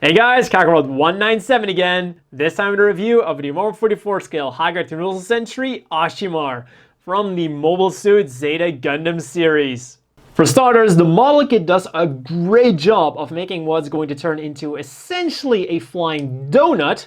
Hey guys, Kakarot197 again. This time with a review of the Mark 44 scale High-Grade Universal Century Asshimar from the Mobile Suit Zeta Gundam series. For starters, the model kit does a great job of making what's going to turn into essentially a flying donut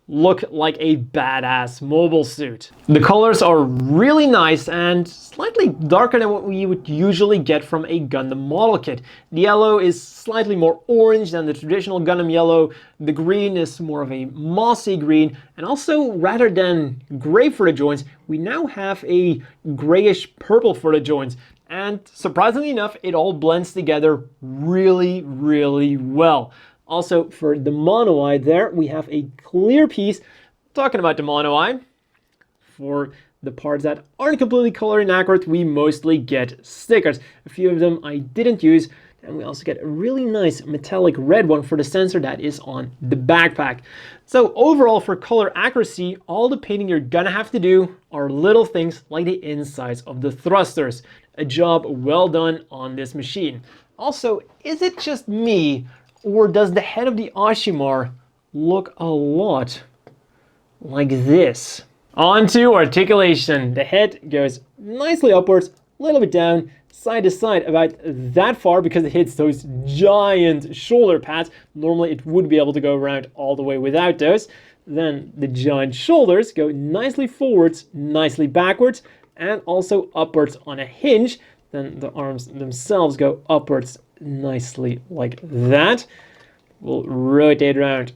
look like a badass mobile suit. The colors are really nice and slightly darker than what we would usually get from a Gundam model kit. The yellow is slightly more orange than the traditional Gundam yellow. The green is more of a mossy green, and also rather than gray for the joints, we now have a grayish purple for the joints. And surprisingly enough, it all blends together really, really well. Also, for the mono eye there, we have a clear piece. Talking about the mono eye, for the parts that aren't completely color inaccurate, we mostly get stickers. A few of them I didn't use, and we also get a really nice metallic red one for the sensor that is on the backpack. So overall, for color accuracy, all the painting you're gonna have to do are little things like the insides of the thrusters. A job well done on this machine. Also, is it just me, or does the head of the Asshimar look a lot like this? On to articulation. The head goes nicely upwards, a little bit down, side to side, about that far because it hits those giant shoulder pads. Normally it would be able to go around all the way without those. Then the giant shoulders go nicely forwards, nicely backwards, and also upwards on a hinge. Then the arms themselves go upwards nicely like that. We'll rotate around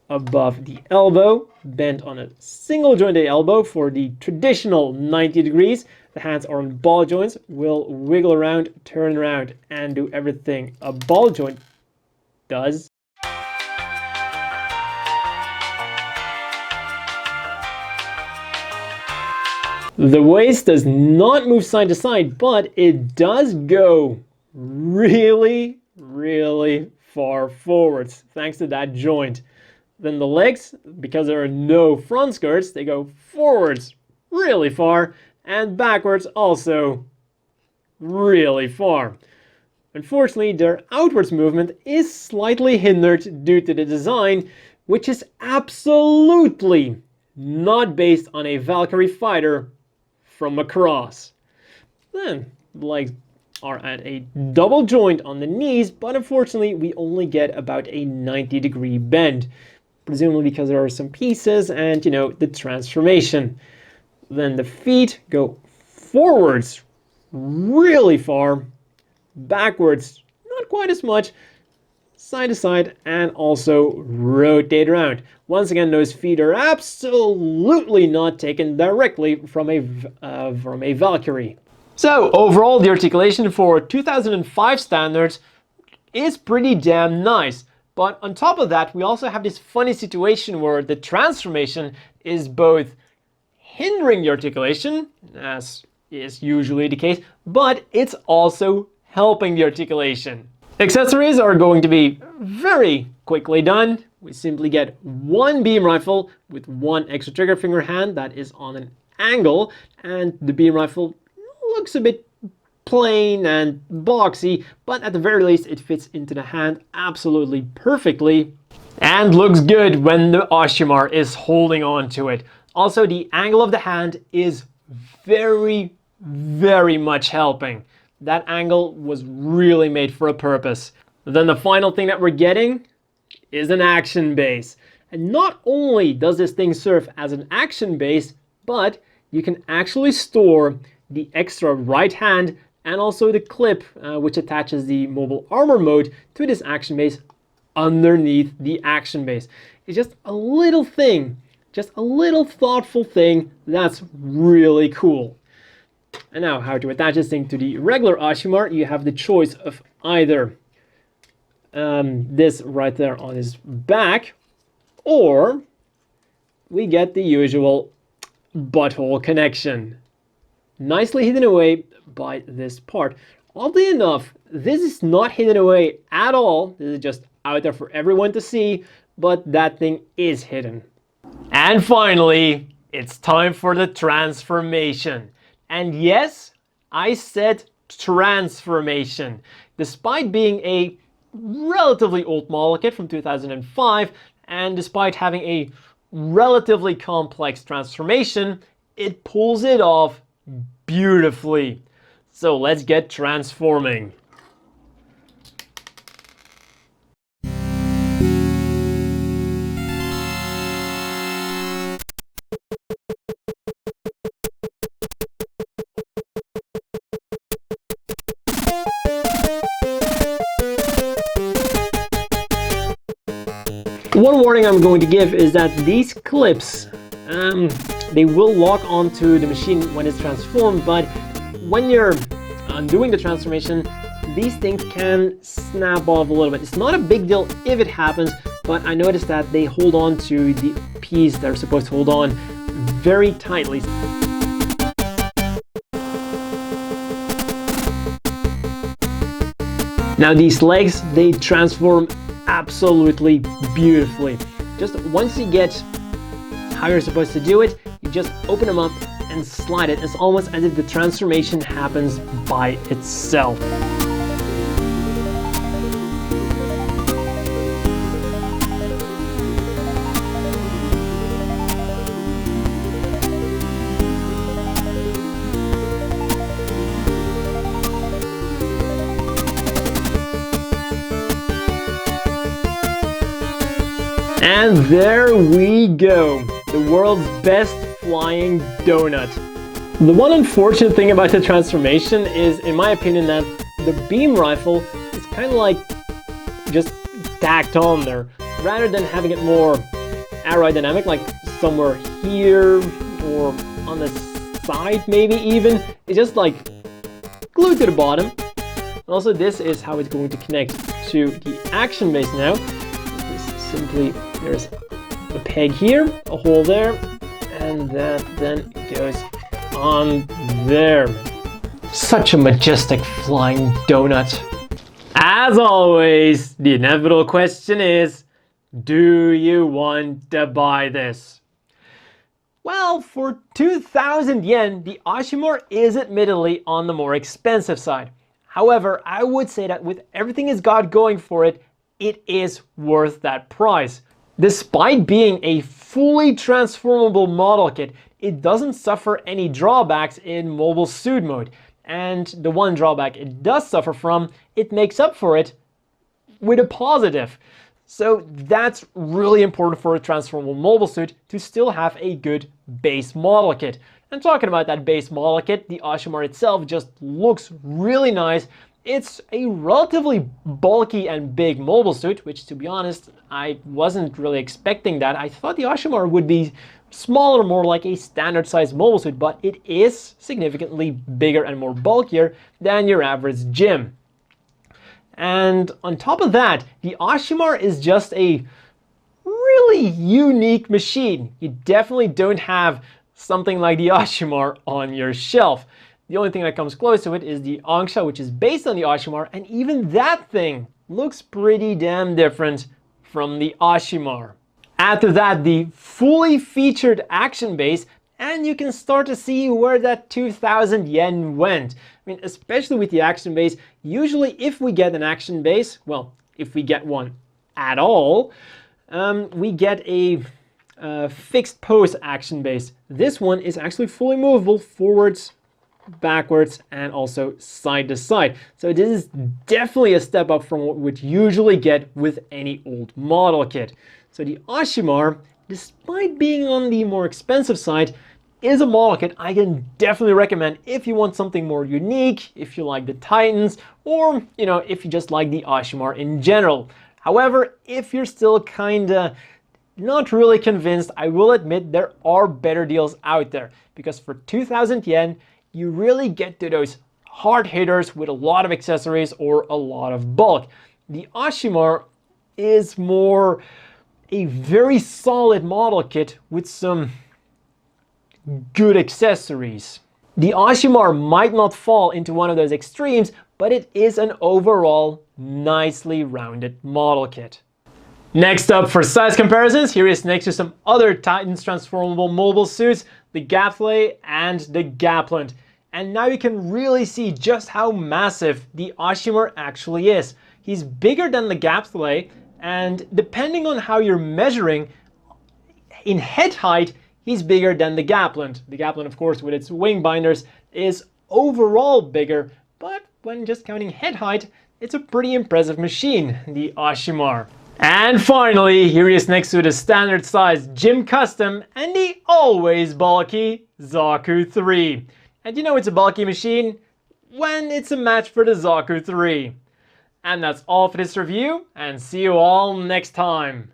above the elbow, bend on a single jointed elbow for the traditional 90 degrees. The hands are on ball joints. We'll wiggle around, turn around, and do everything a ball joint does. The waist does not move side to side, but it does go really, really far forwards, thanks to that joint. Then the legs, because there are no front skirts, they go forwards really far, and backwards also really far. Unfortunately, their outwards movement is slightly hindered due to the design, which is absolutely not based on a Valkyrie fighter from Macross. Then the legs are at a double joint on the knees, but unfortunately we only get about a 90-degree bend, presumably because there are some pieces and, you know, the transformation. Then the feet go forwards really far, backwards not quite as much, side to side, and also rotate around. Once again, those feet are absolutely not taken directly from a Valkyrie. So overall, the articulation for 2005 standards is pretty damn nice. But on top of that, we also have this funny situation where the transformation is both hindering the articulation, as is usually the case, but it's also helping the articulation. Accessories are going to be very quickly done. We simply get one beam rifle with one extra trigger finger hand that is on an angle, and the beam rifle looks a bit plain and boxy, but at the very least it fits into the hand absolutely perfectly and looks good when the Asshimar is holding on to it. Also, the angle of the hand is very, very much helping. That angle was really made for a purpose. Then the final thing that we're getting is an action base. And not only does this thing serve as an action base, but you can actually store the extra right hand and also the clip which attaches the mobile armor mode to this action base underneath the action base. It's just a little thing, just a little thoughtful thing that's really cool. And now, how to attach this thing to the regular Asshimar? You have the choice of either this right there on his back, or we get the usual butthole connection, nicely hidden away by this part. Oddly enough, this is not hidden away at all. This is just out there for everyone to see, but that thing is hidden. And finally, it's time for the transformation. And yes, I said transformation. Despite being a relatively old model kit from 2005, and despite having a relatively complex transformation, it pulls it off beautifully. So let's get transforming. One warning I'm going to give is that these clips, they will lock onto the machine when it's transformed, but when you're undoing the transformation, these things can snap off a little bit. It's not a big deal if it happens, but I noticed that they hold on to the piece they're supposed to hold on very tightly. Now these legs, they transform absolutely beautifully. Just once you get how you're supposed to do it, you just open them up and slide it. It's almost as if the transformation happens by itself. And there we go, the world's best flying donut. The one unfortunate thing about the transformation is, in my opinion, that the beam rifle is kind of like just tacked on there. Rather than having it more aerodynamic, like somewhere here or on the side maybe even, it's just like glued to the bottom. Also, this is how it's going to connect to the action base now. Simply, there's a peg here, a hole there, and that then goes on there. Such a majestic flying donut. As always, the inevitable question is, do you want to buy this? Well, for 2,000 yen, the Asshimar is admittedly on the more expensive side. However, I would say that with everything it's got going for it, it is worth that price. Despite being a fully transformable model kit, it doesn't suffer any drawbacks in mobile suit mode. And the one drawback it does suffer from, it makes up for it with a positive. So that's really important for a transformable mobile suit, to still have a good base model kit. And talking about that base model kit, the Asshimar itself just looks really nice. It's a relatively bulky and big mobile suit, which, to be honest, I wasn't really expecting that. I thought the Asshimar would be smaller, more like a standard size mobile suit, but it is significantly bigger and more bulkier than your average gym. And on top of that, the Asshimar is just a really unique machine. You definitely don't have something like the Asshimar on your shelf. The only thing that comes close to it is the Angsha, which is based on the Asshimar, and even that thing looks pretty damn different from the Asshimar. Add to that the fully featured action base, and you can start to see where that 2,000 yen went. I mean, especially with the action base, usually if we get an action base, well, if we get one at all, we get a fixed pose action base. This one is actually fully movable forwards, backwards, and also side to side. So this is definitely a step up from what we would usually get with any old model kit. So the Asshimar, despite being on the more expensive side, is a model kit I can definitely recommend if you want something more unique, if you like the Titans, or if you just like the Asshimar in general. However, if you're still kinda not really convinced, I will admit there are better deals out there, because for 2,000 yen, you really get to those hard hitters with a lot of accessories or a lot of bulk. The Asshimar is more a very solid model kit with some good accessories. The Asshimar might not fall into one of those extremes, but it is an overall nicely rounded model kit. Next up for size comparisons, here is next to some other Titans transformable mobile suits, the Gapley and the Gapland. And now you can really see just how massive the Asshimar actually is. he's bigger than the Gapsley, and depending on how you're measuring, in head height, he's bigger than the Gapland. The Gapland, of course, with its wing binders, is overall bigger, but when just counting head height, it's a pretty impressive machine, the Asshimar. And finally, here he is next to the standard size Gym Custom and the always bulky Zaku 3. And you know it's a bulky machine when it's a match for the Zaku 3. And that's all for this review, and see you all next time.